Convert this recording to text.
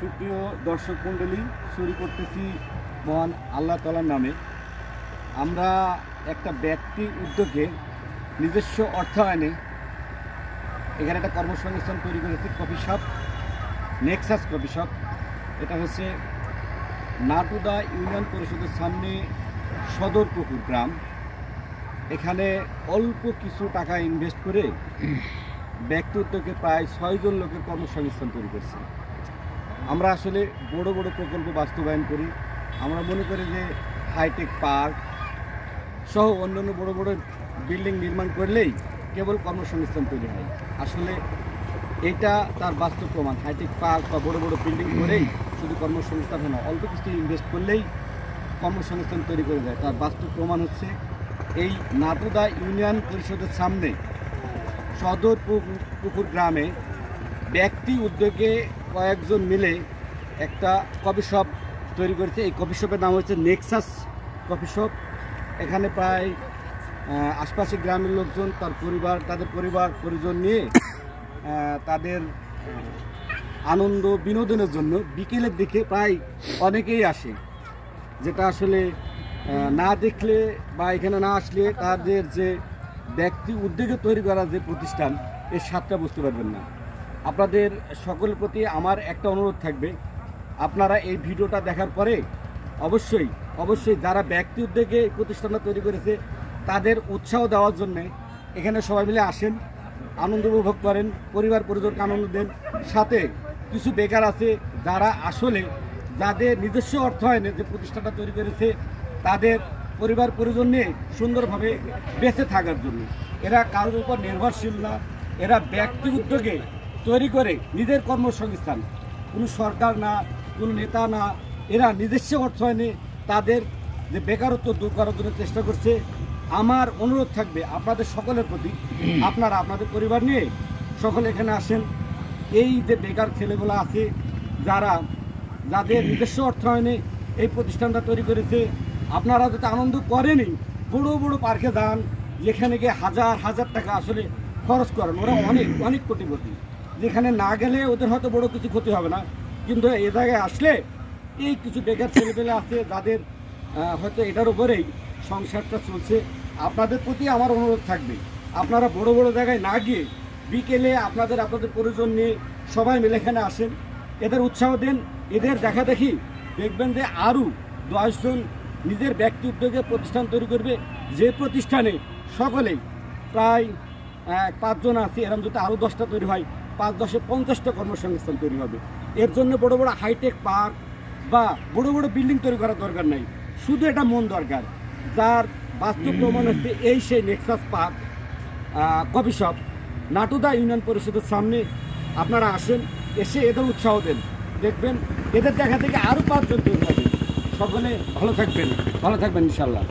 সুপ্রিয় দর্শক মণ্ডলী, শুরু করতেছি মহান আল্লাহ তাআলার নামে। আমরা একটা ব্যক্তি উদ্যোগে নিজস্ব অর্থায়নে এখানে একটা কর্মসংস্থান তৈরি করেছি, coffee shop, Nexus coffee shop. এটা হচ্ছে নাটুদা ইউনিয়ন পরিষদের সামনে সদরপুকুর গ্রাম। এখানে অল্প কিছু টাকা ইনভেস্ট করে ব্যক্তি উদ্যোগে প্রায় 6 জন লোকের কর্মসংস্থান তৈরি করছি। আমরা আসলে বড় বড় প্রকল্প বাস্তবায়ন করি। আমরা মনে করি যে হাইটেক পার্ক সহ অন্যান্য বড় বড় বিল্ডিং নির্মাণ করলেই কেবল কর্মসংস্থান তৈরি হয়। আসলে এটা তার বাস্তব প্রমাণ। হাইটেক পার্ক বা বড় বড় বিল্ডিং করেই শুধু কর্মসংস্থান হয় না, অল্প কিছু ইনভেস্ট করলেই কর্মসংস্থান তৈরি করে যায়। তার বাস্তব প্রমাণ হচ্ছে এই নাটুদা ইউনিয়ন পরিষদের সামনে সদরপুকুর গ্রামে ব্যক্তি উদ্যোগে কয়েকজন মিলে একটা কফি শপ তৈরি করেছে। এই কফি শপের নাম হচ্ছে নেক্সাস কফি শপ। এখানে প্রায় আশপাশের গ্রামের লোকজন তাদের পরিবার পরিজন নিয়ে তাদের আনন্দ বিনোদনের জন্য বিকেলের দিকে প্রায় অনেকেই আসে, যেটা আসলে না দেখলে বা এখানে না আসলে তাদের যে ব্যক্তি উদ্যোগে তৈরি করা যে প্রতিষ্ঠান, এর স্বাদটা বুঝতে পারবেন না। আপনাদের সকলের প্রতি আমার একটা অনুরোধ থাকবে, আপনারা এই ভিডিওটা দেখার পরে অবশ্যই যারা ব্যক্তি উদ্যোগে এই প্রতিষ্ঠানটা তৈরি করেছে তাদের উৎসাহ দেওয়ার জন্যে এখানে সবাই মিলে আসেন, আনন্দ উপভোগ করেন, পরিবার পরিজনকে আনন্দ দেন। সাথে কিছু বেকার আছে যারা আসলে যাদের নিজস্ব অর্থায়নে যে প্রতিষ্ঠানটা তৈরি করেছে তাদের পরিবার পরিজন নিয়ে সুন্দরভাবে বেঁচে থাকার জন্য। এরা কারোর উপর নির্ভরশীল না, এরা ব্যক্তি উদ্যোগে তৈরি করে নিজের কর্মসংস্থান, কোনো সরকার না, কোনো নেতা না, এরা নিজস্ব অর্থায়নে তাদের যে বেকারত্ব দূর করার জন্য চেষ্টা করছে। আমার অনুরোধ থাকবে আপনাদের সকলের প্রতি, আপনারা আপনাদের পরিবার নিয়ে সকলে এখানে আসেন। এই যে বেকার ছেলেগুলো আছে যাদের নিজস্ব অর্থায়নে এই প্রতিষ্ঠানটা তৈরি করেছে, আপনারা যাতে আনন্দ করেনি, বড় বড় পার্কে যান, যেখানে গিয়ে হাজার হাজার টাকা আসলে খরচ করেন। ওরা অনেক কোটিপতি, যেখানে না গেলে ওদের হয়তো বড় কিছু ক্ষতি হবে না, কিন্তু এ জায়গায় আসলে এই কিছু বেকার ছেলেপেলে আছে যাদের হয়তো এটার উপরেই সংসারটা চলছে। আপনাদের প্রতি আমার অনুরোধ থাকবে, আপনারা বড় বড় জায়গায় না গিয়ে বিকেলে আপনাদের পরিজন নিয়ে সবাই মিলে এখানে আসেন, এদের উৎসাহ দেন। এদের দেখা দেখি দেখবেন যে আরও 10 জন নিজের ব্যক্তি উদ্যোগে প্রতিষ্ঠান তৈরি করবে, যে প্রতিষ্ঠানে সকলেই প্রায় 5 জন আছে। এরকম যদি আরও 10টা তৈরি হয়, 5-10-এ 50টা কর্মসংস্থান তৈরি হবে। এর জন্য বড় বড় হাইটেক পার্ক বা বড় বড় বিল্ডিং তৈরি করার দরকার নাই, শুধু এটা মন দরকার। যার বাস্তব প্রমাণ হচ্ছে এই সেই Nexus park coffee shop, Natuda union পরিষদের সামনে। আপনারা আসেন, এসে এদের উৎসাহ দেন, দেখবেন এদের দেখা থেকে আরও 5 জন তৈরি হবে। সকলে ভালো থাকবেন ইনশাল্লাহ।